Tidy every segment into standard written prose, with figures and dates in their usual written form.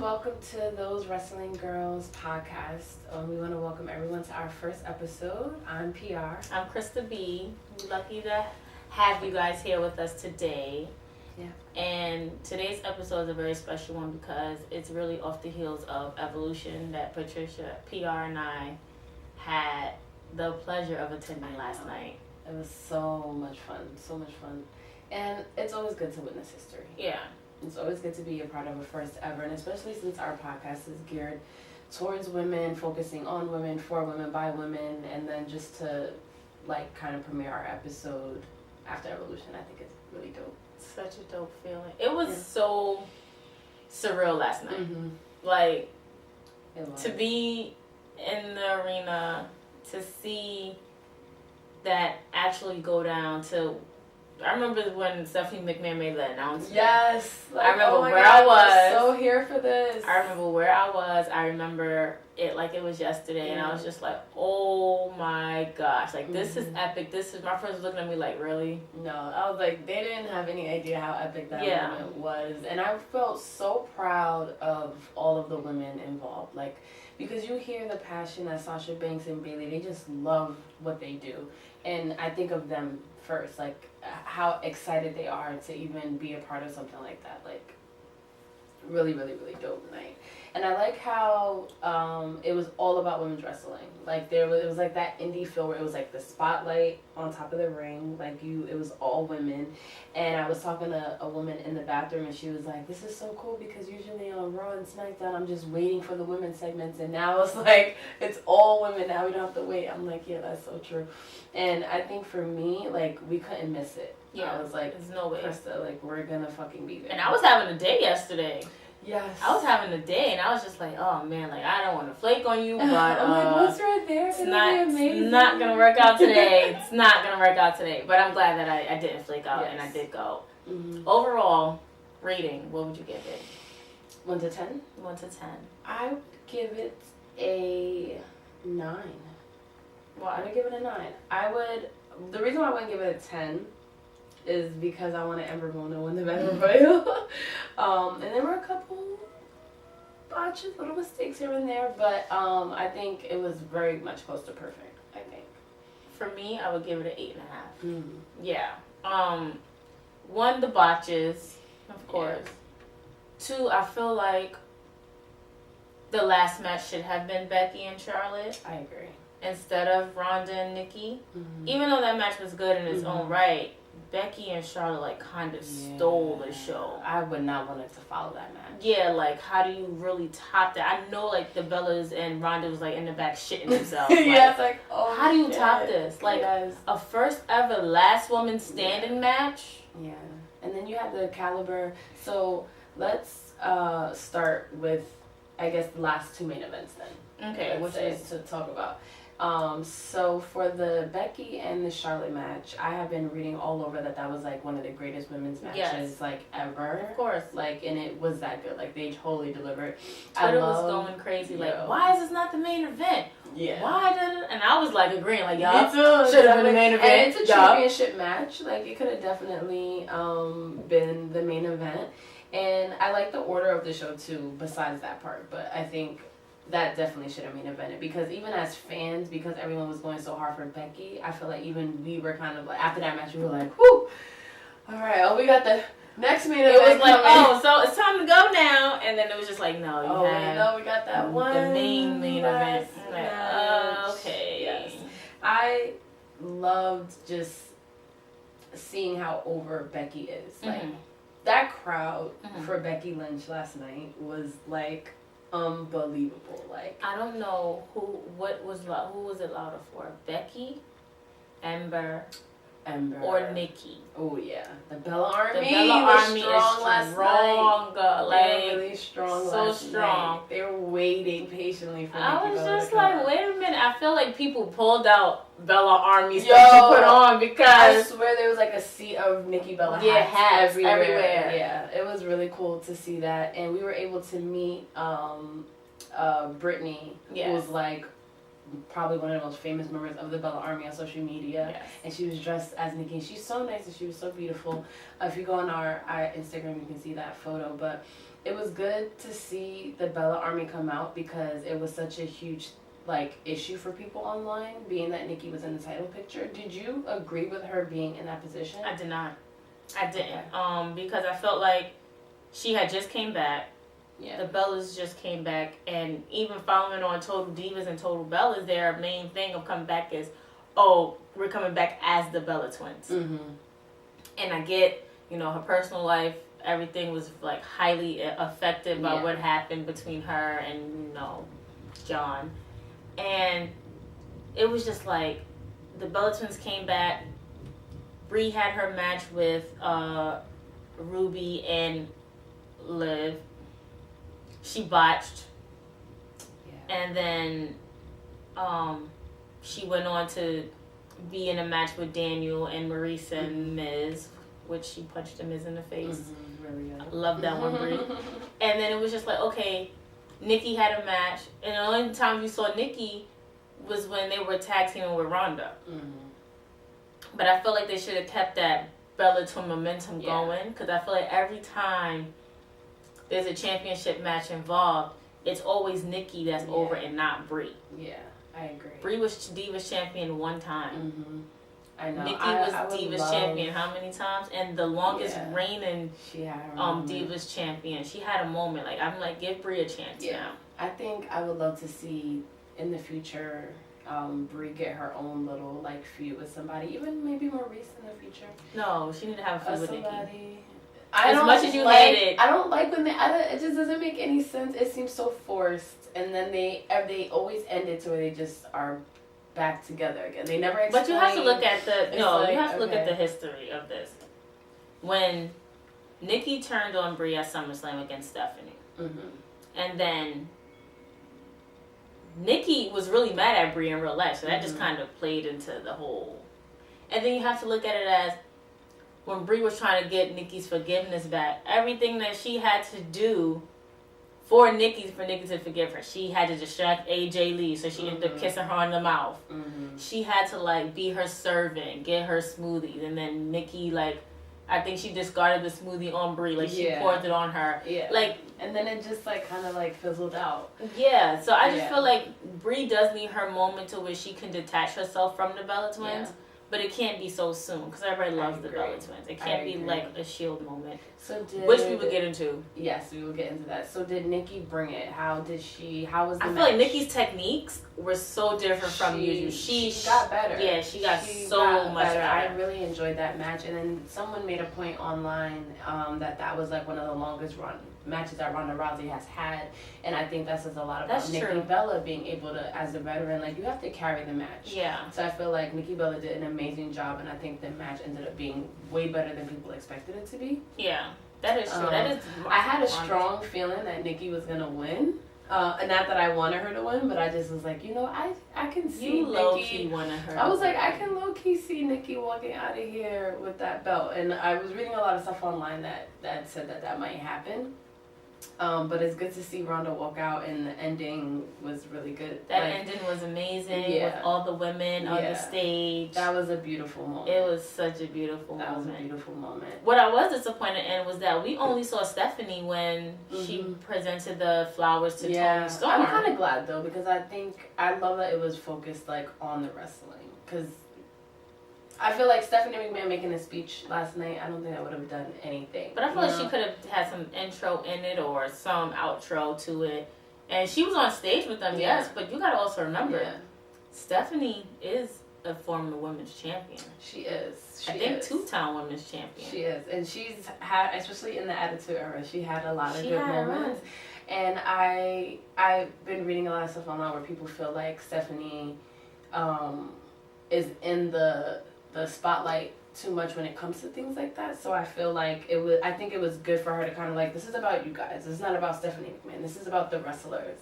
welcome to Those Wrestling Girls podcast. We want to welcome everyone to our first episode. I'm PR. I'm Krista B. Lucky to have you guys here with us today. Yeah. And today's episode is a very special one because it's really off the heels of Evolution that Patricia, PR, and I had the pleasure of attending last night. It was so much fun. And it's always good to witness history. Yeah. It's always good to be a part of a first ever, and especially since our podcast is geared towards women, focusing on women, for women, by women, and then just to kind of premiere our episode after Evolution, I think it's really dope. Such a dope feeling. It was so surreal last night. Mm-hmm. To be in the arena, to see that actually go down to... I remember when Stephanie McMahon made that announcement. Yes. I remember where I was. I'm so here for this. I remember where I was. I remember it like it was yesterday. And I was just like, oh my gosh. This is epic. My friends were looking at me like, really? No. I was like, they didn't have any idea how epic that moment was. And I felt so proud of all of the women involved. Because you hear the passion that Sasha Banks and Bayley, they just love what they do. And I think of them first, how excited they are to even be a part of something like that. Really, really, really dope night. And I like how it was all about women's wrestling. It was that indie feel where it was the spotlight on top of the ring. It was all women. And I was talking to a woman in the bathroom, and she was like, this is so cool because usually on Raw and SmackDown, I'm just waiting for the women's segments. And now it's it's all women. Now we don't have to wait. I'm like, yeah, that's so true. And I think for me, we couldn't miss it. Yeah. I was like, there's no way. Krista, we're gonna fucking be there. And I was having a day yesterday. Yes. I was having a day, and I was just like, oh man, I don't want to flake on you, but I'm what's right there? It's not gonna work out today. It's not gonna work out today. But I'm glad that I didn't flake out and I did go. Mm-hmm. Overall rating, what would you give it? 1 to 10? 1 to 10. I would give it a 9. Why? I would give it a 9. The reason why I wouldn't give it a 10 is because I wanted Ember Moon to win the Battle Royal. And there were a couple botches, little mistakes here and there, but I think it was very much close to perfect, I think. For me, I would give it an 8.5. Mm. Yeah. 1, the botches, of course. Yeah. 2, I feel like the last match should have been Becky and Charlotte. I agree. Instead of Ronda and Nikki. Mm-hmm. Even though that match was good in its own right, Becky and Charlotte kind of stole the show. I would not want it to follow that match. Yeah, how do you really top that? I know the Bellas and Ronda was in the back shitting themselves. Yeah, it's oh, how do you top this? Yes. A first ever last woman standing match. Yeah, and then you have the caliber. So let's start with, I guess, the last 2 main events then. Okay, which is to talk about. So for the Becky and the Charlotte match, I have been reading all over that was one of the greatest women's matches ever. Of course. And it was that good. They totally delivered. Twitter was going crazy. Why is this not the main event? Yeah. Why did it? And I was agreeing y'all should have been the main event. And it's a championship match. It could have definitely been the main event. And I like the order of the show too, besides that part. But I think that definitely should have main evented, because even as fans, because everyone was going so hard for Becky, I feel even we were kind of after that match, we were whew, all right, we got the next main event. It was so it's time to go now, and then it was just no, we got that one, the main event. Okay. Yes. I loved just seeing how over Becky is. That crowd for Becky Lynch last night was unbelievable. I don't know who was it louder for? Becky, Ember, or Nikki? Oh yeah, the Bella Army. The Bella Army was strong is last strong. Night. They were really strong. So last strong. Night. They were waiting patiently for. I Nikki was Bella just to come out. wait a minute. I feel people pulled out Bella Army Yo, stuff she put on because I swear there was a sea of Nikki Bella hats everywhere. Yeah, it was really cool to see that, and we were able to meet Brittany, who was probably one of the most famous members of the Bella Army on social media. Yes. And she was dressed as Nikki. And she's so nice and she was so beautiful. If you go on our Instagram, you can see that photo. But it was good to see the Bella Army come out because it was such a huge issue for people online, being that Nikki was in the title picture. Did you agree with her being in that position? I did not. I didn't. Okay. Because I felt like she had just came back. Yeah. The Bellas just came back, and even following on Total Divas and Total Bellas, their main thing of coming back is, oh, we're coming back as the Bella Twins. Mm-hmm. And I get, her personal life, everything was highly affected by what happened between her and John, and it was just the Bella Twins came back. Brie had her match with Ruby and Liv. She botched. Yeah. And then she went on to be in a match with Daniel and Maurice and Miz, which she punched the Miz in the face. Mm-hmm. Really good. Love that one, Brie. And then it was just okay, Nikki had a match. And the only time you saw Nikki was when they were tag teaming with Ronda. Mm-hmm. But I feel like they should have kept that Bella Twin momentum going, because I feel like every time there's a championship match involved, it's always Nikki that's over and not Brie. Yeah, I agree. Brie was Divas champion one time. Mm-hmm. I know. Nikki was Divas champion how many times? And the longest reigning Divas champion. She had a moment. I'm give Brie a chance now. I think I would love to see in the future Brie get her own little feud with somebody, even maybe Maurice in the future. No, she need to have a feud with Nikki. As much as you hate it, I don't like when it just doesn't make any sense. It seems so forced, and then they always end it to where they just are back together again. They never explain. But you have to look at look at the history of this. When Nikki turned on Brie at SummerSlam against Stephanie, and then Nikki was really mad at Brie in real life, so that just kind of played into the whole. And then you have to look at it as when Brie was trying to get Nikki's forgiveness back, everything that she had to do for Nikki to forgive her, she had to distract AJ Lee, so she ended up kissing her on the mouth. Mm-hmm. She had to be her servant, get her smoothies, and then Nikki I think she discarded the smoothie on Brie, she poured it on her. Yeah. And then it just kind of fizzled out. Yeah. So I just feel like Brie does need her moment to where she can detach herself from the Bella Twins. Yeah. But it can't be so soon, because everybody loves the Bella Twins. It can't be a Shield moment, which we would get into. Yes, we will get into that. So did Nikki bring it? How was the match? I feel like Nikki's techniques were so different from usual. She got better. Yeah, she got much better. I really enjoyed that match. And then someone made a point online that was one of the longest run matches that Ronda Rousey has had, and I think that says a lot about Nikki Bella being able to, as a veteran, you have to carry the match. Yeah. So I feel like Nikki Bella did an amazing job, and I think the match ended up being way better than people expected it to be. Yeah, that is true. I had a strong feeling that Nikki was gonna win. Not that I wanted her to win, but I just was I can see Nikki. Low-key wanted her. I was I can low-key see Nikki walking out of here with that belt, and I was reading a lot of stuff online that said that might happen. But it's good to see Ronda walk out, and the ending was really good. That ending was amazing with all the women on the stage. That was a beautiful moment. It was such a beautiful moment. That was a beautiful moment. What I was disappointed in was that we only saw Stephanie when she presented the flowers to Toni Storm. I'm kind of glad though, because I love that it was focused on the wrestling, because I feel like Stephanie McMahon making a speech last night, I don't think that would have done anything. But I feel like she could have had some intro in it or some outro to it. And she was on stage with them, yes, but you got to also remember, Stephanie is a former women's champion. She is. I think two-time women's champion. She is. And she's had, especially in the Attitude Era, she had a lot of good moments. And I've been reading a lot of stuff online where people feel like Stephanie is in the spotlight too much when it comes to things like that. So I feel like I think it was good for her to kind of this is about you guys. This is not about Stephanie McMahon. This is about the wrestlers.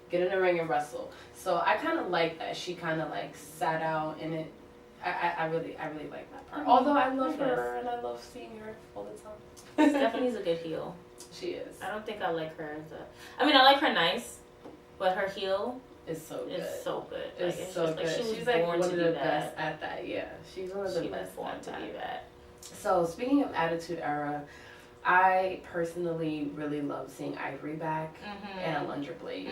Get in the ring and wrestle. So I kind of like that she kind of sat out in it. I really like that part. Although I love her and I love seeing her all the time. Stephanie's a good heel. She is. I don't think I like her I like her nice, but her heel is so good. It's so good. It's so good. She's like one of the best at that. Yeah, she's one of the best at that. So speaking of Attitude Era, I personally really love seeing Ivory back and Alundra Blaze.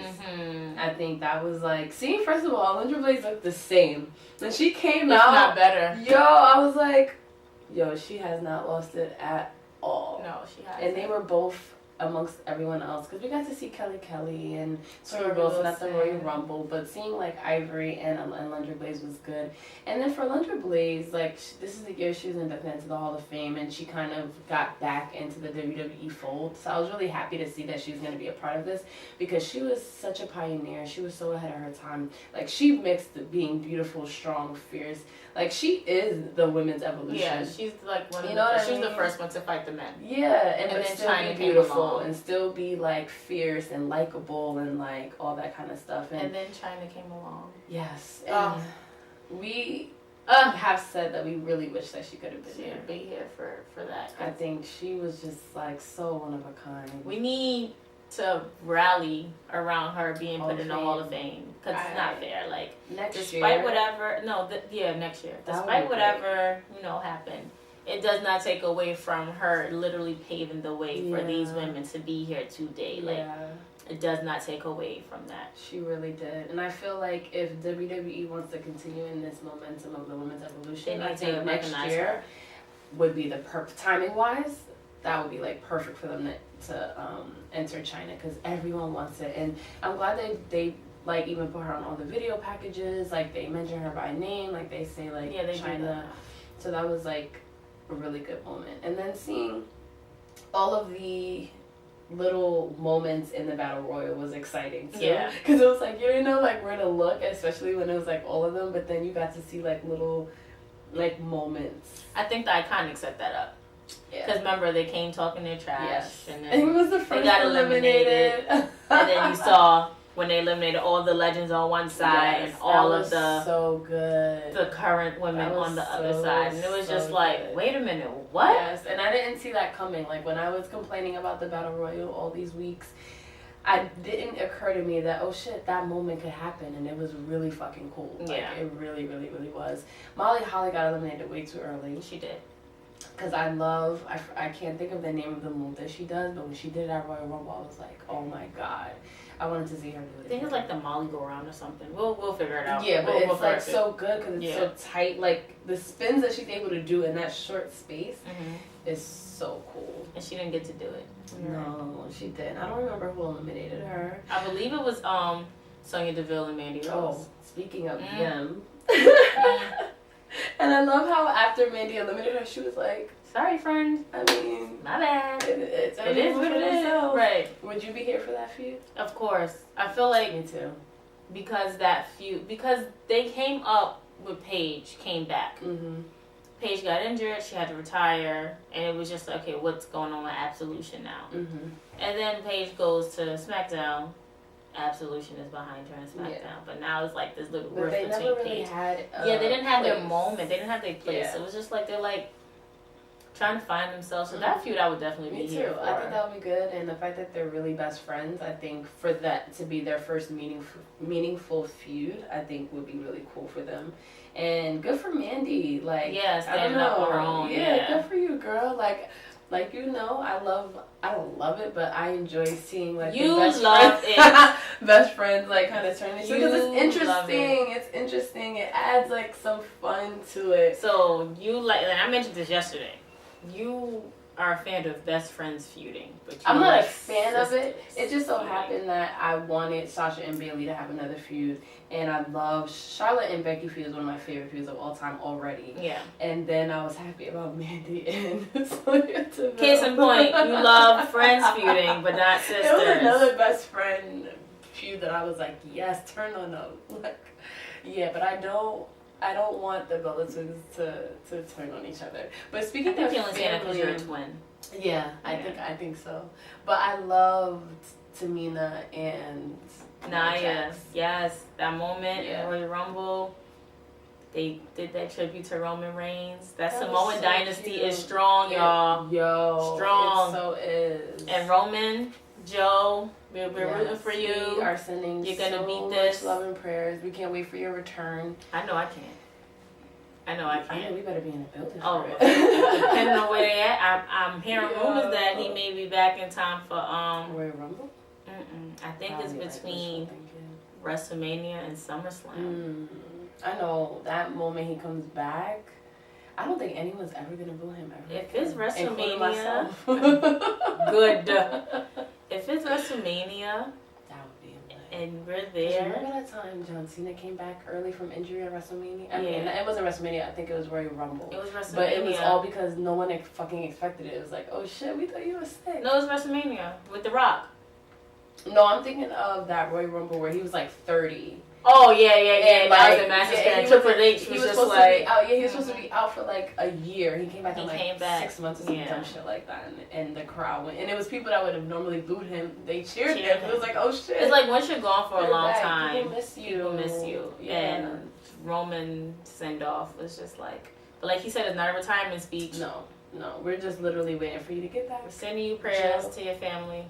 I think that was like, seeing, first of all, Alundra Blaze looked the same. When she came out, not better. Yo, I was like, yo, she has not lost it at all. No, she hasn't. And they were both amongst everyone else, because we got to see Kelly and Tori Wilson at the Royal Rumble, but seeing like Ivory and Alundra Blaze was good. And then for Alundra Blaze, like, this is the year she was inducted into the Hall of Fame, and she kind of got back into the WWE fold. So I was really happy to see that she was going to be a part of this, because she was such a pioneer. She was so ahead of her time. Like, she mixed being beautiful, strong, fierce. Like, she is the women's evolution. Yeah, she's like one of she was the first one to fight the men. Yeah, and then still China be beautiful and still be like fierce and likable and like all that kind of stuff. And then China came along. Yes, and we have said that we really wish that she could have been here. Be here for that. I think she was just like so one of a kind. We need to rally around her being put in the Hall of Fame, because it's not fair. Like, despite whatever, next year. Despite whatever happened, it does not take away from her literally paving the way for these women to be here today. Like, it does not take away from that. She really did, and I feel like if WWE wants to continue in this momentum of the women's evolution, I think next year would be the perfect timing wise. That would be like perfect for them to enter China, because everyone wants it, and I'm glad they like even put her on all the video packages. Like, they mention her by name, like they say like China. So that was like a really good moment. And then seeing all of the little moments in the Battle Royal was exciting too. Yeah, because it was like you didn't know like where to look, especially when it was like all of them. But then you got to see like little like moments. I think the Iconics set that up. Because remember, they came talking their trash, and then it was the first they got eliminated. And then you saw when they eliminated all the legends on one side and all of the current women on the other side, and it was just like, wait a minute, what? Yes, and I didn't see that coming. Like, when I was complaining about the Battle Royal all these weeks, it didn't occur to me that, oh shit, that moment could happen, and it was really fucking cool. Like, it really, really, really was. Molly Holly got eliminated way too early. She did. Because I can't think of the name of the move that she does, but when she did it at Royal Rumble, I was like, oh my god, I wanted to see her do it. I think it's like the Molly go around or something. We'll figure it out. Yeah, but it's like so good because it's so tight. Like, the spins that she's able to do in that short space is so cool. And she didn't get to do it. No, she didn't. I don't remember who eliminated her. I believe it was Sonya Deville and Mandy Rose. Oh, speaking of them. And I love how after Mandy eliminated her, she was like, sorry, friend. I mean, my bad. It is what it is. Right. Would you be here for that feud? Of course. I feel like... Me too. Because they came up with Paige, came back. Paige got injured, she had to retire, and it was just like, okay, what's going on with Absolution now? And then Paige goes to SmackDown. Absolution is behind her in SmackDown, but now it's like this little rift between never really Paige. They didn't have their moment. They didn't have their place. It was just like they're like trying to find themselves. So that feud, I would definitely be here for. I think that would be good, and the fact that they're really best friends, I think for that to be their first meaningful feud, I think would be really cool for them. And good for Mandy. Like, standing up on her own. Yeah, good for you, girl. Like I don't love it, but I enjoy seeing like best friends like kind of turn into, because it's interesting. It's interesting. It adds like some fun to it. So and I mentioned this yesterday. You are a fan of best friends feuding, but I'm not a fan of it. It just so happened that I wanted Sasha and Bayley to have another feud, and I love Charlotte and Becky feud is one of my favorite feuds of all time already. Yeah. And then I was happy about Mandy and Sonya Deville. Case in point, you love friends feuding, but not sisters. It was another best friend feud that I was like, yes, turn on up. Like, yeah, but I don't want the Bella Twins to turn on each other. But speaking of you only say that because you're a twin. Yeah, I think so. But I loved Tamina and Nia. Yes, that moment in Royal Rumble. They did that tribute to Roman Reigns. That Samoan dynasty is strong, y'all. Yo, strong. It so is. And Roman Joe, we're rooting for you. We are sending You're gonna so beat this. much love and prayers. We can't wait for your return. I know I can't. I know we better be in the building. Oh, for it. depending on where they at, I'm hearing rumors that he may be back in time for Royal Rumble. I think it's between WrestleMania and SummerSlam. I know that moment he comes back. I don't think anyone's ever gonna boo him ever. If it's WrestleMania, good. If it's WrestleMania, that would be amazing. And we're there. Remember that time John Cena came back early from injury at WrestleMania? I mean, it wasn't WrestleMania. I think it was Royal Rumble. It was WrestleMania. But it was all because no one fucking expected it. It was like, oh shit, we thought you were sick. No, it was WrestleMania with The Rock. No, I'm thinking of that Royal Rumble where he was like 30. Oh yeah. And that was a massive scandal. Triple H was just like, he was supposed to be out for like a year. He came back in like 6 months or some dumb shit like that, and the crowd went. And it was people that would have normally booed him. They cheered him. It was like, oh shit. It's like once you're gone for a long time, people miss you. People miss you. Yeah. And Roman send off was just like, but like he said, it's not a retirement speech. No, we're just literally waiting for you to get back. We're sending you prayers to your family.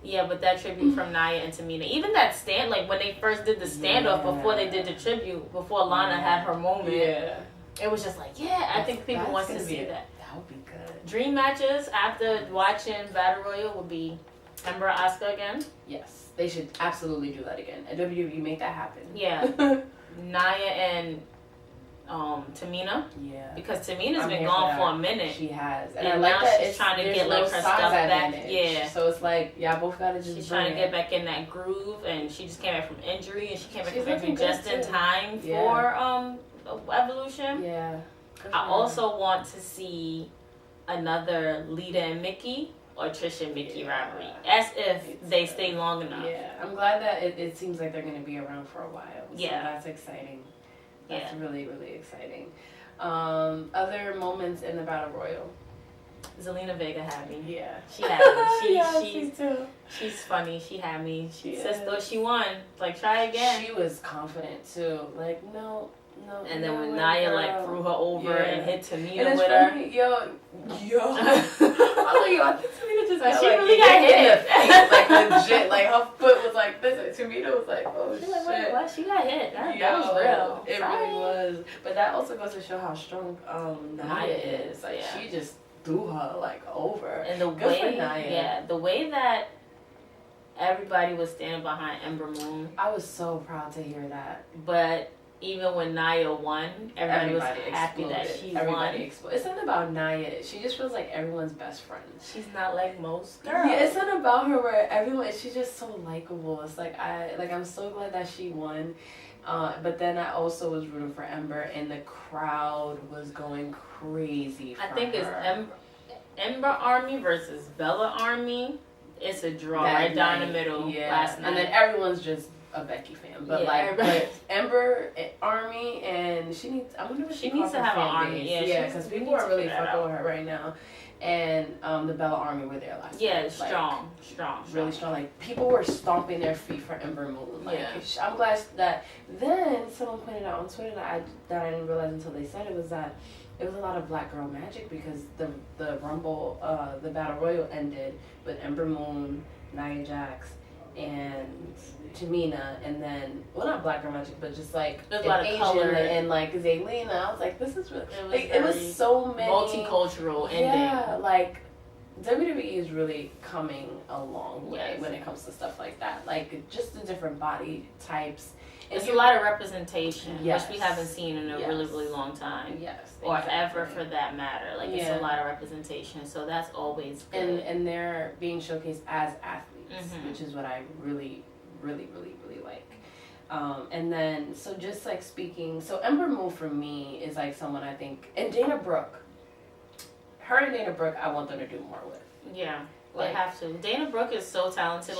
Yeah, but that tribute from Nia and Tamina, even that stand, like when they first did the standoff before they did the tribute, before Lana had her moment, it was just like, I think people want to see that. That would be good. Dream matches after watching Battle Royal would be Ember Asuka again. Yes, they should absolutely do that again. At WWE, make that happen. Yeah, Nia and Tamina. Yeah. Because Tamina's been gone for a minute. She has. And I like now that she's trying to get like her stuff back. Yeah. So it's like, both gotta just she's trying to get back in that groove, and she just came back from injury, and she came back from injury just in time for Evolution. Yeah. I also want to see another Lita and Mickey or Trish and Mickey rivalry, as if they stay long enough. Yeah. I'm glad that it seems like they're gonna be around for a while. So yeah. That's exciting. That's really, really exciting. Other moments in the Battle Royal. Zelina Vega had me. Yeah. She had me. She too. She's funny. She had me. She says, though she won. Like, try again. She was confident too. Like, no. And then when Nia like threw her over and hit Tamina with funny, her. Yo. I think Tamina just got, she really got hit in the face, like legit. Like her foot was like this. And Tamina was like, oh shit. Like, wait, what? She got hit. That was real. It really was. But that also goes to show how strong Nia is. Like she just threw her like over. And the way that everybody was standing behind Ember Moon. I was so proud to hear that. But even when Nia won, everybody was happy that she won. It's not about Nia. She just feels like everyone's best friend. She's not like most girls. Yeah, it's not about her where she's just so likable. It's like I'm so glad that she won. But then I also was rooting for Ember, and the crowd was going crazy for her. I think it's Ember Army versus Bella Army. It's a draw right down the middle last night. And then everyone's just a Becky fan, but but Ember Army, and she needs. I wonder if she needs to have an army. Yeah, because people are really fucking with her right now. And the Bella Army were there last night. Yeah, strong, really strong. Like people were stomping their feet for Ember Moon. Like I'm glad that. Then someone pointed out on Twitter that I didn't realize until they said it was that. It was a lot of black girl magic because the Rumble, the Battle Royal ended with Ember Moon, Nia Jax, and Tamina, and then not black girl magic, but just like there's a lot of Asian color and like Zelina. I was like, this is really it was so many multicultural ending. Yeah, like WWE is really coming a long way when it comes to stuff like that. Like just the different body types. It's a lot of representation, which we haven't seen in a really, really long time. Yes. Or ever for that matter. Like, it's a lot of representation, so that's always good. And they're being showcased as athletes, which is what I really, really, really, really like. And then, so just like speaking, so Ember Moon for me is like someone I think, and Dana Brooke. Her and Dana Brooke, I want them to do more with. Yeah. They have to. Dana Brooke is so talented.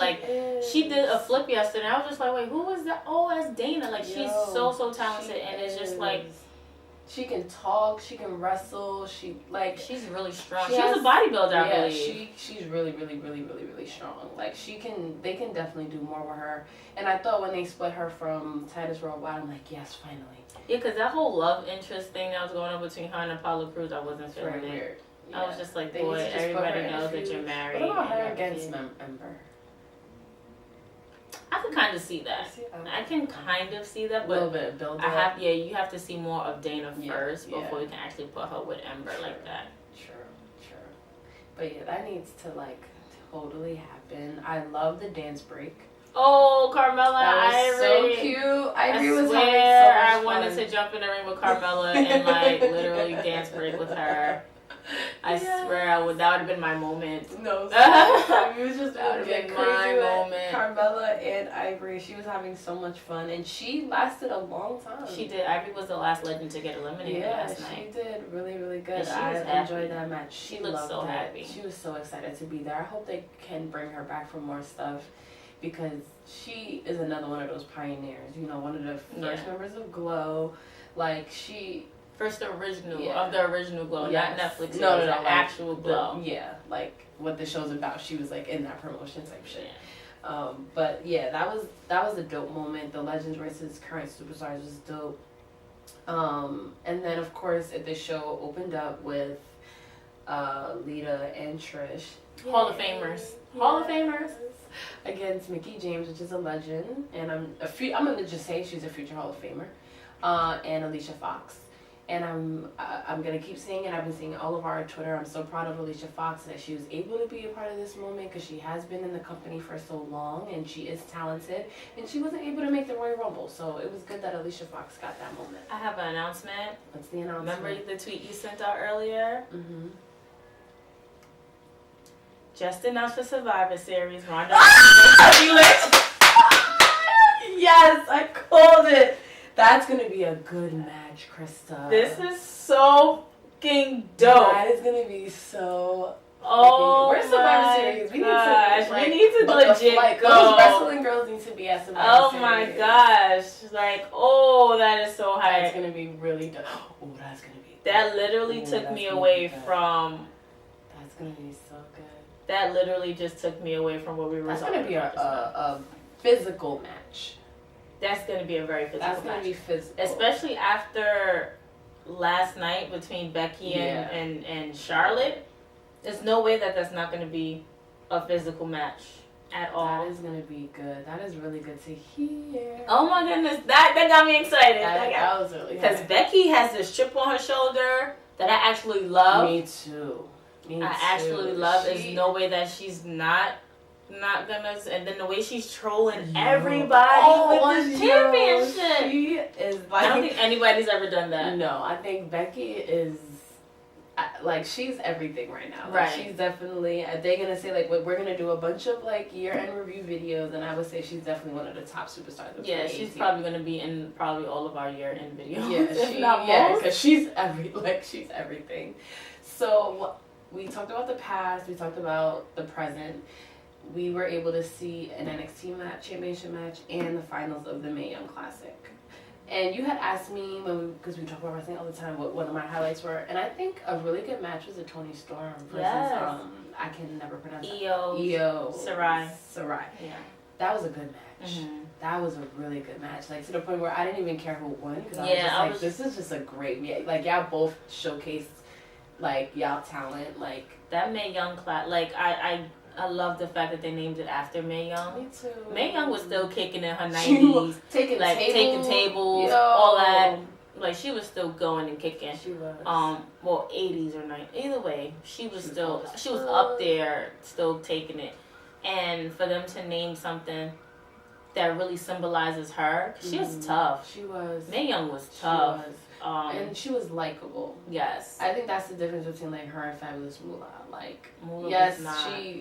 She did a flip yesterday. I was just like, wait, who was that? Oh, that's Dana. Like, she's so talented. And it's just like... She can talk. She can wrestle. She's really strong. She's a bodybuilder, I Yeah, believe. she's really, really, really, really, really strong. Like, they can definitely do more with her. And I thought when they split her from Titus Worldwide, I'm like, yes, finally. Yeah, because that whole love interest thing that was going on between her and Apollo Crews, I wasn't feeling it. Weird. I was just like, boy, everybody knows that you're married. What about her against Ember? I can kind of see that. I can kind of see that, but a little bit of build up. You have to see more of Dana first before you can actually put her with Ember like that. True. But yeah, that needs to like totally happen. I love the dance break. Oh, Carmella, that was so cute. I was swear, having so much I wanted to jump in the ring with Carmella and like literally dance break with her. I swear that would have been my moment. No, it was just that would have been my moment. Carmella and Ivory, she was having so much fun, and she lasted a long time. She did. Ivory was the last legend to get eliminated last night. She did really, really good. I enjoyed that match. She looked so happy. She was so excited to be there. I hope they can bring her back for more stuff, because she is another one of those pioneers. You know, one of the first members of Glow. Like she. First original of the original Glow, not Netflix. No, the actual Glow. Like what the show's about. She was like in that promotion type shit. But yeah, that was a dope moment. The Legends versus current superstars was dope. And then of course the show opened up with Lita and Trish, Hall of Famers, against Mickie James, which is a legend, and I'm gonna just say she's a future Hall of Famer, and Alicia Fox. And I'm gonna keep saying it. I've been seeing all of our Twitter. I'm so proud of Alicia Fox that she was able to be a part of this moment, because she has been in the company for so long and she is talented. And she wasn't able to make the Royal Rumble, so it was good that Alicia Fox got that moment. I have an announcement. What's the announcement? Remember the tweet you sent out earlier? Mm-hmm. Just announced for Survivor Series, Ronda. Yes, I called it. That's gonna be a good match, Krista. This is so fucking dope. That is gonna be so. Where's Survivor Series? We need to legit go. Those wrestling girls need to be at Survivor Series. Oh my gosh! Like, that is so high. That's gonna be really dope. Oh, that's gonna be. That literally took me away from. That's gonna be so good. That literally just took me away from what we were. That's gonna be a physical match. That's going to be a very physical match. That's going to be physical. Especially after last night between Becky and Charlotte. There's no way that's not going to be a physical match at all. That is going to be good. That is really good to hear. Oh my goodness. That got me excited. That was really good. Because Becky has this chip on her shoulder that I actually love. Me too. Actually love. There's no way that she's not gonna, and then the way she's trolling everybody with the championship. She is like, I don't think anybody's ever done that. No, I think Becky is like, she's everything right now. Like, right. She's definitely, they're gonna say like, we're gonna do a bunch of like year-end review videos, and I would say she's definitely one of the top superstars of 2018. She's probably gonna be in probably all of our year-end videos. Because she's everything. So we talked about the past, we talked about the present. We were able to see an NXT championship match and the finals of the Mae Young Classic. And you had asked me, because we talk about wrestling all the time, what one of my highlights were. And I think a really good match was a Toni Storm versus, I can never pronounce it. Io Sarai. Yeah. That was a good match. Mm-hmm. That was a really good match. Like, to the point where I didn't even care who won. Because I was just this is just a great match. Like, y'all both showcased, like, y'all talent. Like, that Mae Young class, like, I love the fact that they named it after Mae Young. Me too. Mae Young was still kicking in her 90s. taking tables, all that. Like, she was still going and kicking. She was. 80s or 90s. Either way, she was up there still taking it. And for them to name something that really symbolizes her, she was tough. She was. Mae Young was tough. She was. And she was likable. Yes. I think that's the difference between like her and Fabulous Moolah. Like, Moolah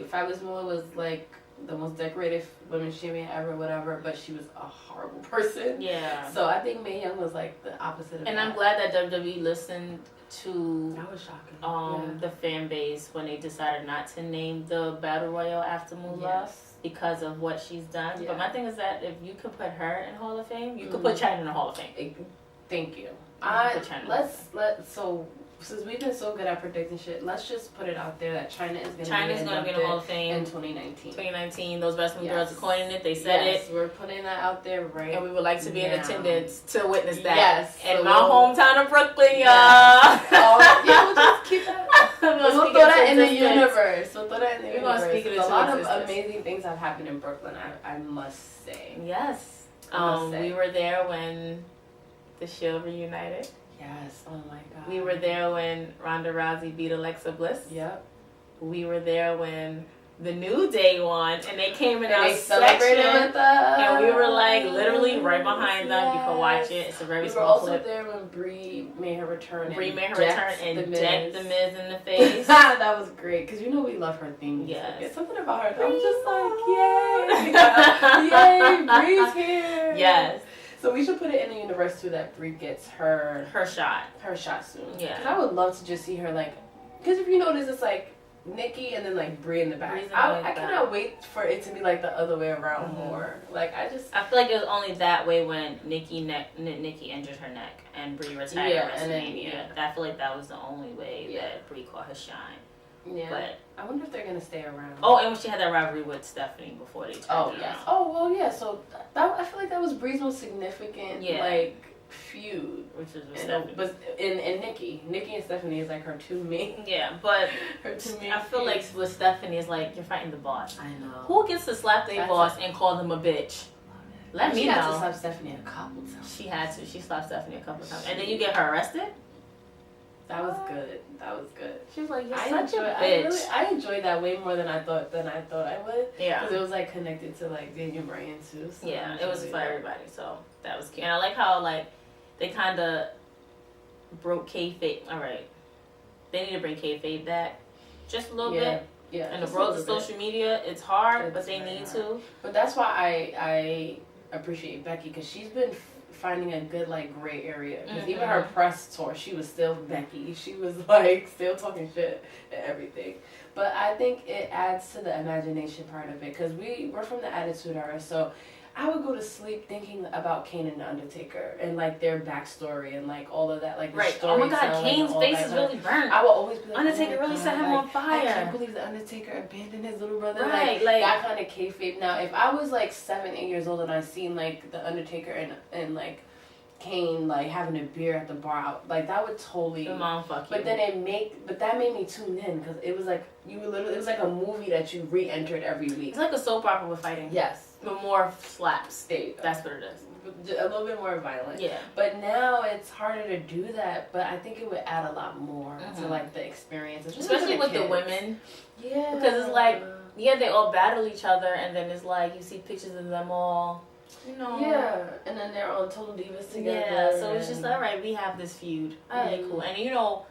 Fabulous Moolah was like the most decorated women's champion ever, whatever, but she was a horrible person. Yeah. So I think Mae Young was like the opposite of that. And I'm glad that WWE listened to that was shocking. The fan base when they decided not to name the Battle Royale after Moolah. Yes. Because of what she's done. Yeah. But my thing is that if you could put her in Hall of Fame, you could put China in the Hall of Fame. Thank you. since we've been so good at predicting shit, let's just put it out there that China's going to be in the Hall of Fame in 2019. 2019, those wrestling girls are coining it. They said it. We're putting that out there right and we would like to be in attendance to witness that. Yes. And so my hometown of Brooklyn, y'all. We'll just keep that. We'll throw that in the universe. We're going to speak it into a lot of amazing things have happened in Brooklyn, I must say. Yes. We were there when the Shield reunited. Yes. Oh my God. We were there when Ronda Rousey beat Alexa Bliss. Yep. We were there when the New Day won, and they came in our celebrated with us. And we were like literally right behind them. You can watch it. It's a very small clip. We were also there when Brie made her return. Brie made her return and decked the Miz in the face. That was great because you know we love her theme. Yes. It's something about her. I'm just like, yay, Brie's here. Yes. So we should put it in the universe too that Brie gets her shot soon. Yeah. Because I would love to just see her like, because if you notice, it's like Nikki and then like Brie in the back. I cannot wait for it to be like the other way around more. Like I feel like it was only that way when Nikki injured her neck and Brie retired at WrestleMania. I feel like that was the only way that Brie caught her shine. Yeah. But I wonder if they're gonna stay around. Oh, and when she had that rivalry with Stephanie before they turned it around. Oh well, yeah. So I feel like that was Brie's most significant like feud, which is with Stephanie. But in Nikki and Stephanie is like her two main. Yeah, but her two main. I feel like with Stephanie is like you're fighting the boss. I know. Who gets to slap their boss and call them a bitch? Let me know. She had to slap Stephanie a couple times. She had to. She slapped Stephanie a couple times, and then you get her arrested. That was good. She was like, "You're such a bitch." I enjoyed that way more than I thought I would. Yeah. Because it was like connected to like Daniel Bryan too. So yeah, it was for everybody. So that was cute. And I like how like they kind of broke kayfabe. All right, they need to bring kayfabe back just a little bit. Yeah. And the world of social media, it's hard, but they need to. But that's why I appreciate Becky because she's been finding a good like gray area because even her press tour she was still Becky. She was like still talking shit and everything, but I think it adds to the imagination part of it because we're from the Attitude Era, so I would go to sleep thinking about Kane and the Undertaker and like their backstory and like all of that like the oh my God, Kane's face is really burnt. I will always be like, Undertaker really set him on fire. I can't believe the Undertaker abandoned his little brother. Right, like that kind of kayfabe. Now if I was like 7-8 years old and I seen like the Undertaker and like Kane like having a beer at the bar, like that would totally. The mom fuck you. But then that made me tune in because it was like it was like a movie that you re-entered every week. It's like a soap opera with fighting. Yes. But more slaps. That's what it is. A little bit more violent. Yeah. But now it's harder to do that. But I think it would add a lot more to like the experience, especially with the women. Yeah. Because it's like they all battle each other, and then it's like you see pictures of them all. You know. Yeah, and then they're on Total Divas together. Yeah, so it's just all right. We have this feud. All right, cool. And you know,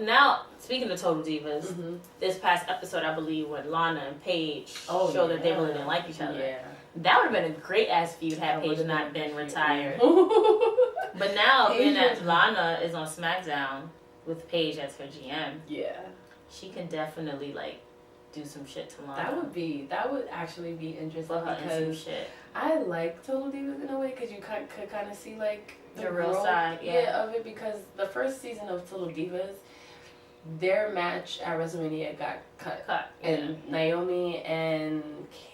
now speaking of Total Divas, this past episode I believe when Lana and Paige showed that they really didn't like each other. Yeah, that would have been a great ass feud had Paige not been retired. But now being that Lana is on SmackDown with Paige as her GM, she can definitely like do some shit to Lana. That would actually be interesting because I like Total Divas in a way because you could kind of see like the real side of it because the first season of Total Divas, their match at WrestleMania got cut. And Naomi and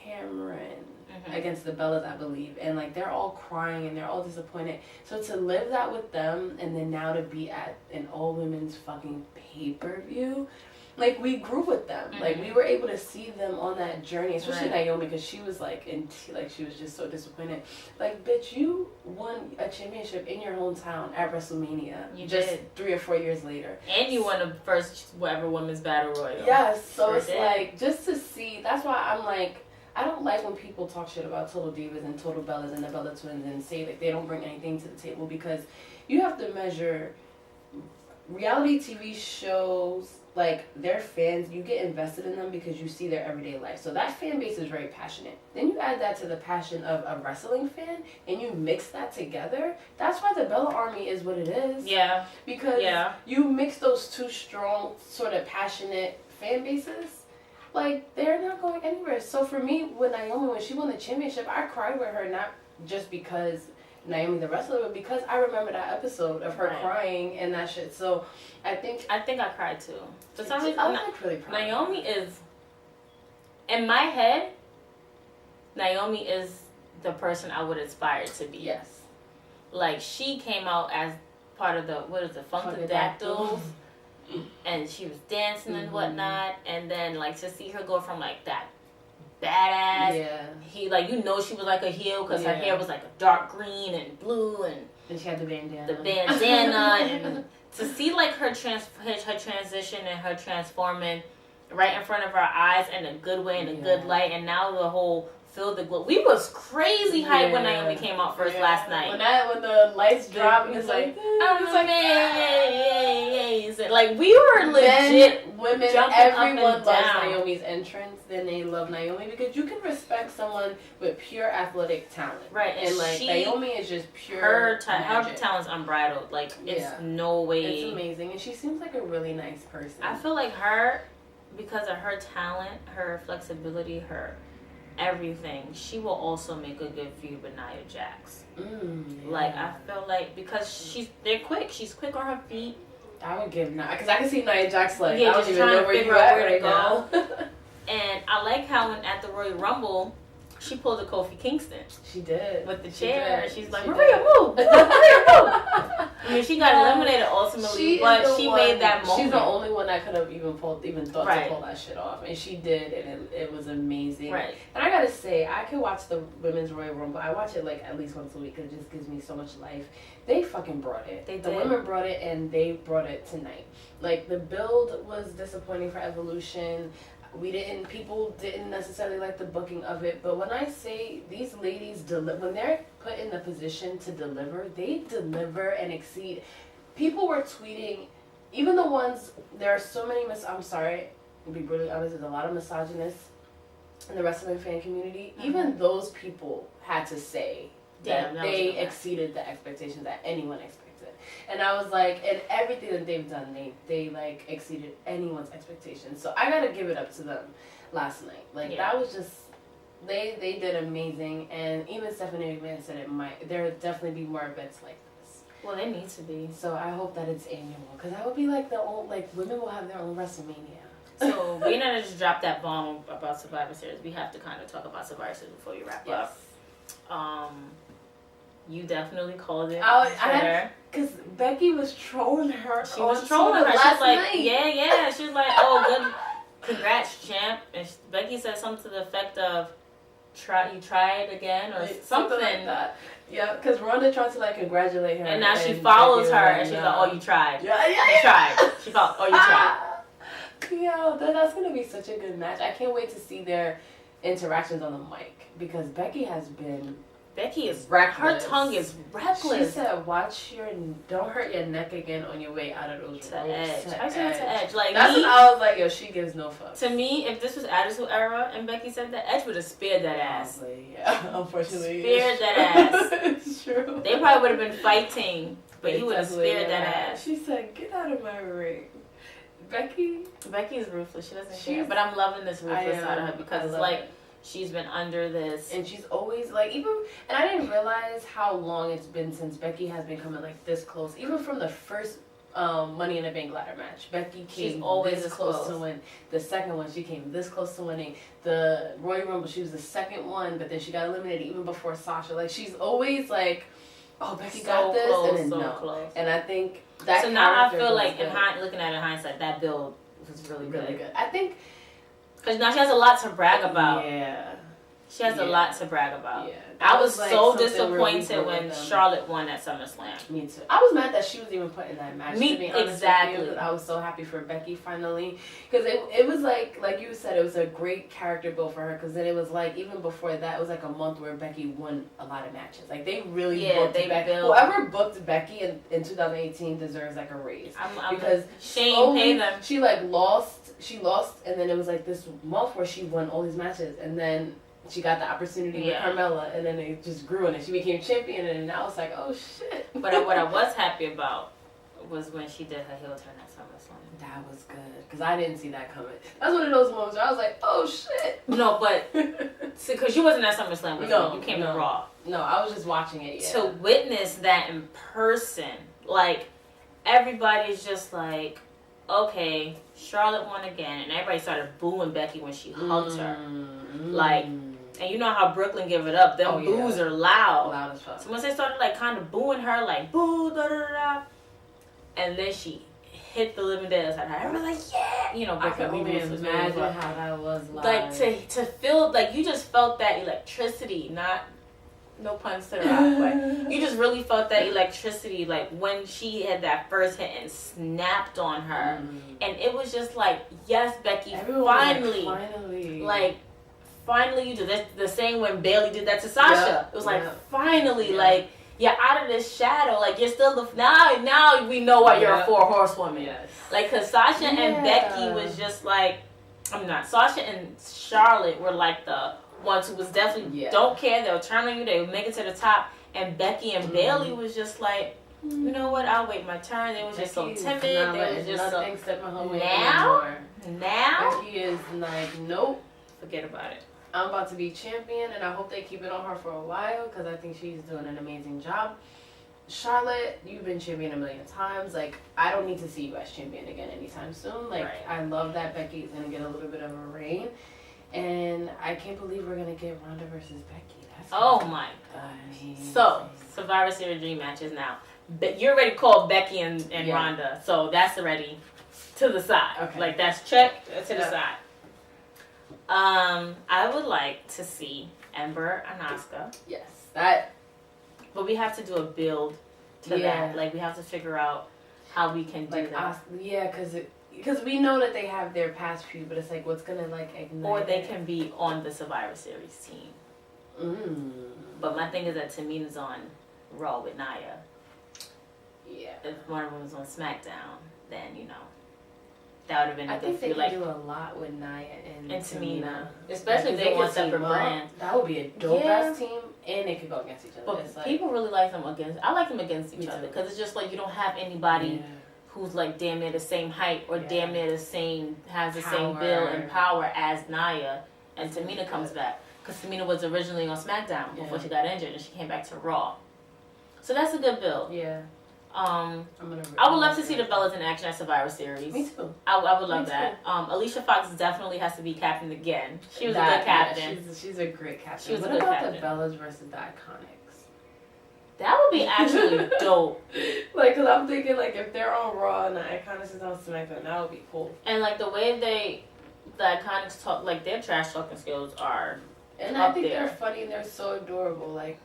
Cameron against the Bellas, I believe, and like they're all crying and they're all disappointed. So to live that with them and then now to be at an all women's fucking pay-per-view. Like, we grew with them. Like, we were able to see them on that journey, especially Naomi, because she was, like, she was just so disappointed. Like, bitch, you won a championship in your hometown at WrestleMania. You just did. 3 or 4 years later. And you won the first whatever women's battle royal. Yes, so it's like, just to see, that's why I'm like, I don't like when people talk shit about Total Divas and Total Bellas and the Bella Twins and say, like, they don't bring anything to the table, because you have to measure reality TV shows. Like, their fans, you get invested in them because you see their everyday life. So that fan base is very passionate. Then you add that to the passion of a wrestling fan, and you mix that together. That's why the Bella Army is what it is. Yeah. Because you mix those two strong, sort of passionate fan bases, like, they're not going anywhere. So for me, with Naomi, when she won the championship, I cried with her, not just because Naomi the wrestler, but because I remember that episode of her crying and that shit. So I think I cried too. For some reason, I was really proud. Naomi is, in my head, Naomi is the person I would aspire to be. Yes. Like, she came out as part of the, what is it, Funkadactyls, and she was dancing and whatnot, and then, like, to see her go from, like, that badass, he, like, you know she was, like, a heel, because her hair was, like, a dark green and blue, and she had the bandana. And to see, like, her transition and her transforming right in front of our eyes in a good way, in a good light, and now the whole Feel the Glow. We was crazy hype when Naomi came out first last night. When the lights dropped, it's like, amazing. Like, we were legit women, everyone loves Naomi's entrance. Then they love Naomi because you can respect someone with pure athletic talent. Right. And like, Naomi is just pure her talent's unbridled. Like, it's no way. It's amazing. And she seems like a really nice person. I feel like her, because of her talent, her flexibility, her everything, she will also make a good feud with Nia Jax. Like, I feel like, because they're quick. She's quick on her feet. I would give Nia, because I can see Nia Jax like, I don't even know where you at right now. And I like how at the Royal Rumble, she pulled a Kofi Kingston. She did. With the chair. She's like, Maria, move! Maria, move! I mean, she got eliminated ultimately, but she made that moment. She's the only one that could have even thought to pull that shit off. And she did, and it was amazing. Right. And I gotta say, I could watch the Women's Royal Rumble. I watch it like at least once a week because it just gives me so much life. They fucking brought it. The women brought it, and they brought it tonight. Like, the build was disappointing for Evolution. People didn't necessarily like the booking of it, but when I say these ladies when they're put in the position to deliver, they deliver and exceed. People were tweeting, even the ones, there are so many I'm sorry, to be brutally honest, there's a lot of misogynists in the wrestling fan community. Even those people had to say that they exceeded the expectations that anyone expected. And I was like, and everything that they've done, they like exceeded anyone's expectations. So I gotta give it up to them last night. Like, that was just, they did amazing. And even Stephanie McMahon said there'll definitely be more events like this. Well, they need to be. So I hope that it's annual, because that would be like women will have their own WrestleMania. So we not just drop that bomb about Survivor Series. We have to kind of talk about Survivor Series before you wrap up. You definitely called it. Because Becky was trolling her. She was trolling her. She was like, yeah. She was like, oh, good. Congrats, champ. And Becky said something to the effect of, you tried again, or something like that. Yeah, because Ronda tried to like congratulate her. And now she follows her, and she's like, oh, you tried. Yeah. You tried. She followed, oh, you tried. Yo, that's going to be such a good match. I can't wait to see their interactions on the mic, because Becky is reckless. Her tongue is reckless. She said, don't hurt your neck again on your way out of those ropes. I said to Edge. Like, that's when I was like, yo, she gives no fucks. To me, if this was Attitude Era and Becky said that, Edge would have spared that ass. Probably, yeah, unfortunately. Spared that ass. It's true. They probably would have been fighting, but he would have spared that ass. She said, get out of my ring. Becky is ruthless. She doesn't care. But I'm loving this ruthless side of her, because it's like, she's been under this. And she's always like, and I didn't realize how long it's been since Becky has been coming like this close. Even from the first Money in the Bank ladder match, Becky came always this close to win. The second one, she came this close to winning. The Royal Rumble, she was the second one, but then she got eliminated even before Sasha. Like, she's always like, oh, Becky got this, and then no. Close. And I think that. So now I feel like, looking at it in hindsight, that build was really good. I think. Because now she has a lot to brag about. Yeah. She has a lot to brag about. Yeah. I was like so disappointed when Charlotte won at SummerSlam. Me too. I was mad that she was even put in that match. Exactly. I was so happy for Becky finally. Because it was like you said, it was a great character build for her. Because then it was like, even before that, it was like a month where Becky won a lot of matches. Like, they really booked Becky. Whoever booked Becky in 2018 deserves like a raise. Because Shane paid them. She lost, and then it was like this month where she won all these matches. And then she got the opportunity with Carmella, and then it just grew, and then she became champion, and now it's like, oh shit. But what I was happy about was when she did her heel turn at SummerSlam. That was good, because I didn't see that coming. That's one of those moments where I was like, oh shit. No, but because you wasn't at SummerSlam with me. You came to Raw. No, I was just watching it. Yeah. To witness that in person, like everybody's just like, okay, Charlotte won again, and everybody started booing Becky when she hugged her. Like, and you know how Brooklyn give it up. Them boos are loud. Loud as fuck. So once they started like kind of booing her, like boo da da da, and then she hit the living dead outside her. Everybody was like, yeah, you know. I can only imagine how that was like to feel like you just felt that electricity, not. No puns to the rock, but you just really felt that electricity, like when she had that first hit and snapped on her, and it was just like, yes, Becky, finally, finally you did this. The same when Bayley did that to Sasha. It was like, finally, like you're out of this shadow, like you're still the now we know why you're a 4 horsewoman. Yes. Like, cause Sasha and Becky was just like, Sasha and Charlotte were like the ones who was definitely don't care, they'll turn on you, they'll make it to the top, and Becky and Bayley was just like, you know what, I'll wait my turn. They was just so timid, they was just so now Becky is like, nope, forget about it, I'm about to be champion, and I hope they keep it on her for a while, because I think she's doing an amazing job. Charlotte, you've been champion a million times. Like, I don't need to see you as champion again anytime soon. Like, I love that Becky's going to get a little bit of a reign. And I can't believe we're going to get Ronda versus Becky. That's my gosh. So, Survivor Series dream matches now. You're ready to call Becky and Ronda. So, that's already to the side. Okay. Like, that's check to the side. I would like to see Ember and Asuka. Yes. That. But we have to do a build to that. Like, we have to figure out how we can do that. Because we know that they have their past feud, but it's like, what's gonna like ignite? Or they can be on the Survivor Series team. But my thing is that Tamina's on Raw with Nia. Yeah. If one of them was on SmackDown, then that would have been a good feud. I think they can do a lot with Nia and Tamina, especially if they want separate brands. That would be a dope ass team, and they could go against each other. But people really like them against. I like them against each other because it's just like you don't have anybody. Yeah. Who's like damn near the same height or damn near the same, has the same build and power as Nia, and Tamina comes back. Because Tamina was originally on SmackDown before she got injured and she came back to Raw. So that's a good build. Yeah. I would love to see the Bellas in action at Survivor Series. Me too. I would love that. Alicia Fox definitely has to be captain again. She was a good captain. Yeah, she's a great captain. She was a good captain. What about the Bellas versus the Iconics? That would be actually dope. Like, cause I'm thinking like if they're on Raw and the Iconics is on SmackDown, that would be cool. And like the way the Iconics talk, like their trash talking skills are. And I think they're funny and they're so adorable. Like,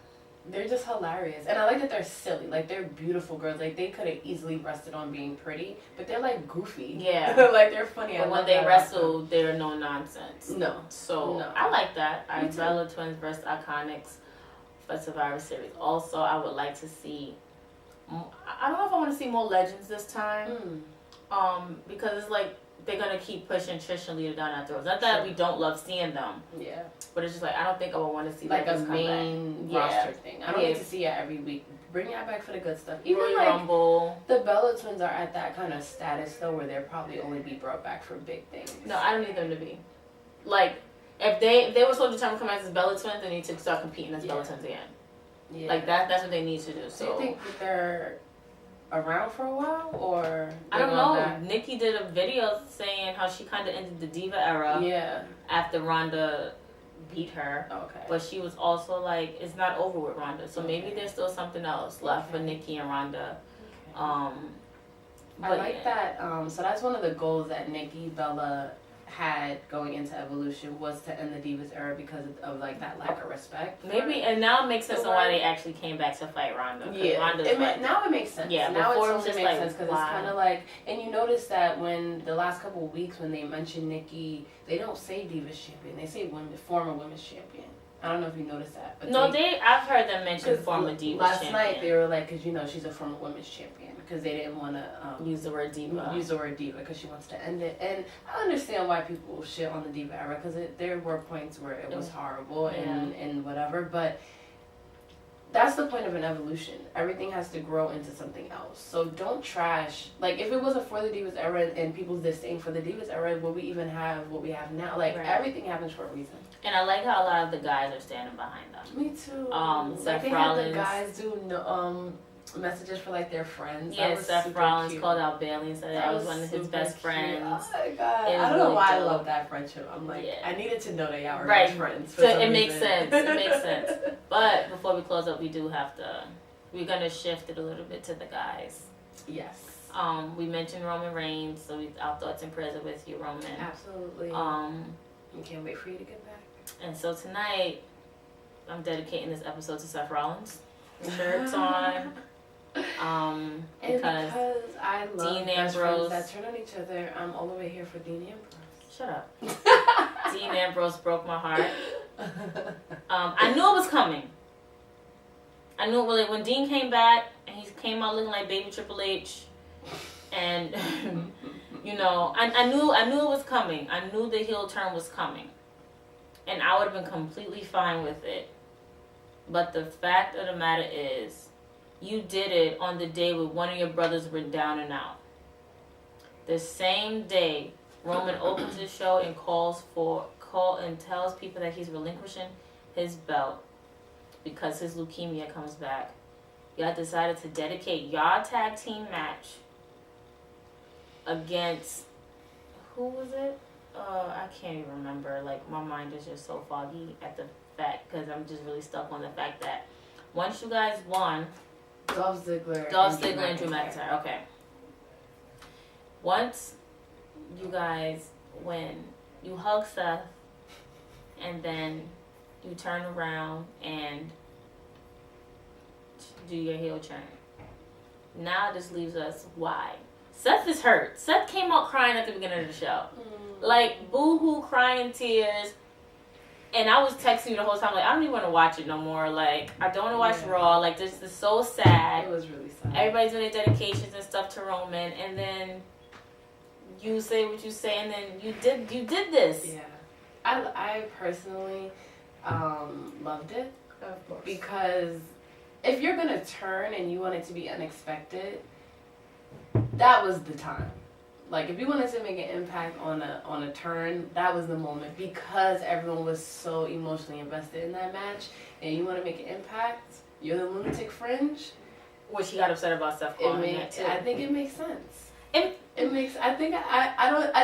they're just hilarious. And I like that they're silly. Like, they're beautiful girls. Like, they could have easily rested on being pretty, but they're like goofy. Yeah. Like, they're funny. But when they wrestle, they're no nonsense. No. So I like that. Bella Twins versus Iconics for Survivor Series. Also, I would like to see. I don't know if I want to see more legends this time. Because it's like they're gonna keep pushing Trish and Lita down our throats. Not that we don't love seeing them. Yeah. But it's just like I don't think I would want to see like a main roster thing. I don't need to see it every week. Bring it back for the good stuff. Even Royal like Rumble. The Bella Twins are at that kind of status though, where they'll probably only be brought back for big things. No, I don't need them to be. Like, if they were so determined to come as Bella Twins, they need to start competing as Bella Twins again. Yeah. Like that's what they need to do. So do you think that they're around for a while, or I don't know. Back? Nikki did a video saying how she kind of ended the Diva era. Yeah. After Ronda beat her. Okay. But she was also like, it's not over with Ronda. So maybe there's still something else left for Nikki and Ronda. Okay. I like that. So that's one of the goals that Nikki Bella had going into Evolution, was to end the Divas era because of like that lack of respect. Maybe, and now it makes sense on why they actually came back to fight Ronda. Yeah, now it makes sense. Yeah, now it before totally makes sense because it's kind of like, and you notice that when the last couple of weeks when they mention Nikki, they don't say Divas champion, they say former women's champion. I don't know if you noticed that. But I've heard them mention former Divas last champion. Night they were like, because she's a former women's champion. Because they didn't want to use the word diva. Use the word diva because she wants to end it. And I understand why people shit on the diva era because there were points where it was horrible and whatever. But that's the point of an evolution. Everything has to grow into something else. So don't trash. Like, if it wasn't for the Divas era and people's disdain for the Divas era, would we even have what we have now? Like, everything happens for a reason. And I like how a lot of the guys are standing behind them. Me too. Seth they Rollins. had the guys do messages for like their friends. Yeah, Seth Rollins called out Bailey and said that was one of his best friends. Oh my god! I don't know why I love that friendship. I'm like, I needed to know they are best friends. So it makes sense. It makes sense. But before we close up, we do have to. We're gonna shift it a little bit to the guys. Yes. We mentioned Roman Reigns, so our thoughts and prayers are with you, Roman. Absolutely. We can't wait for you to get back. And so tonight, I'm dedicating this episode to Seth Rollins. Shirts on. Because I love Dean Ambrose that turn on each other, I'm all the way here for Dean Ambrose. Shut up. Dean Ambrose broke my heart. I knew it was coming. I knew it really when Dean came back and he came out looking like baby Triple H, and I knew it was coming. I knew the heel turn was coming, and I would have been completely fine with it. But the fact of the matter is, you did it on the day when one of your brothers went down and out. The same day, Roman opens his show and tells people that he's relinquishing his belt because his leukemia comes back. Y'all decided to dedicate y'all tag team match against, who was it? I can't even remember. Like, my mind is just so foggy at the fact, because I'm just really stuck on the fact that once you guys won, Dolph Ziggler and Drew McIntyre. Okay. Once you guys win, you hug Seth, and then you turn around and do your heel turn. Now this leaves us why. Seth is hurt. Seth came out crying at the beginning of the show. Like, boo-hoo, crying tears. And I was texting you the whole time, like, I don't even want to watch it no more. Like, I don't want to watch Raw. Like, this is so sad. It was really sad. Everybody's doing their dedications and stuff to Roman, and then you say what you say, and then you did this. Yeah. I personally loved it. Of course. Because if you're going to turn and you want it to be unexpected, that was the time. Like, if you wanted to make an impact on a turn, that was the moment, because everyone was so emotionally invested in that match, and you want to make an impact, you're the lunatic fringe. Which he got upset about Seth calling that too. I think it makes sense. I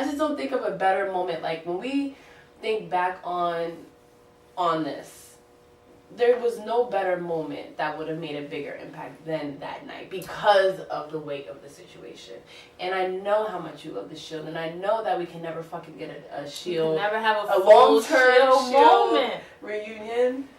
just don't think of a better moment. Like, when we think back on this, there was no better moment that would have made a bigger impact than that night, because of the weight of the situation. And I know how much you love the Shield, and I know that we can never fucking get a Shield, never have a long-term Shield moment reunion.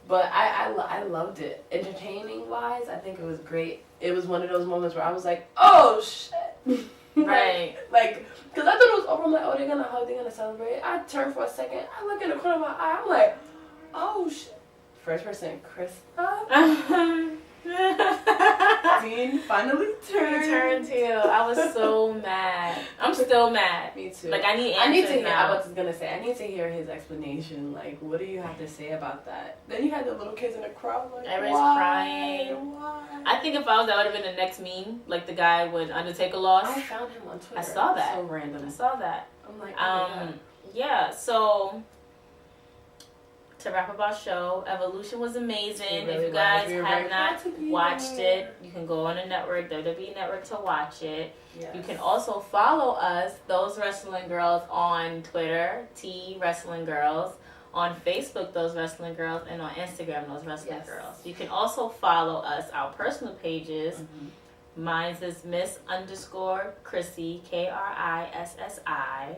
But I loved it. Entertaining wise, I think it was great. It was one of those moments where I was like, oh shit. Right. Like, because I thought it was over. I'm like, oh, they're gonna hug, they're gonna celebrate. I turned for a second. I look in the corner of my eye. I'm like, oh shit. First person, Krista. Dean finally turned heel. I was so mad. I'm still mad. Me too. Like, I need answers to hear. now. I was gonna say, I need to hear his explanation. Like, what do you have to say about that? Then you had the little kids in the crowd. Like, everybody's crying. Why? I think if I was, that would have been the next meme. Like the guy when Undertaker lost. I found him on Twitter. I saw that. So random. I saw that. I'm like, oh my God. Yeah. So, to wrap up our show, Evolution was amazing. Really if you guys have not watched it, you can go on the network, WWE Network, to watch it. Yes. You can also follow us, Those Wrestling Girls, on Twitter, T Wrestling Girls, on Facebook, Those Wrestling Girls, and on Instagram, Those Wrestling Girls. You can also follow us, our personal pages. Mm-hmm. Mine's is Miss_Chrissy, KRISSI,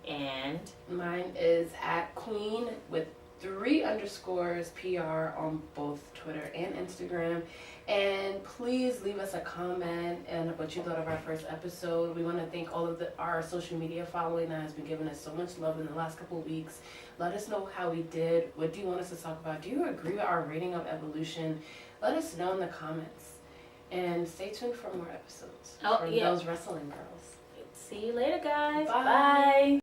and mine is @Queen with 3 underscores PR on both Twitter and Instagram. And please leave us a comment and what you thought of our first episode. We want to thank all of our social media following that has been giving us so much love in the last couple of weeks. Let us know how we did. What do you want us to talk about? Do you agree with our rating of Evolution? Let us know in the comments. And stay tuned for more episodes from Those Wrestling Girls. See you later, guys. Bye. Bye.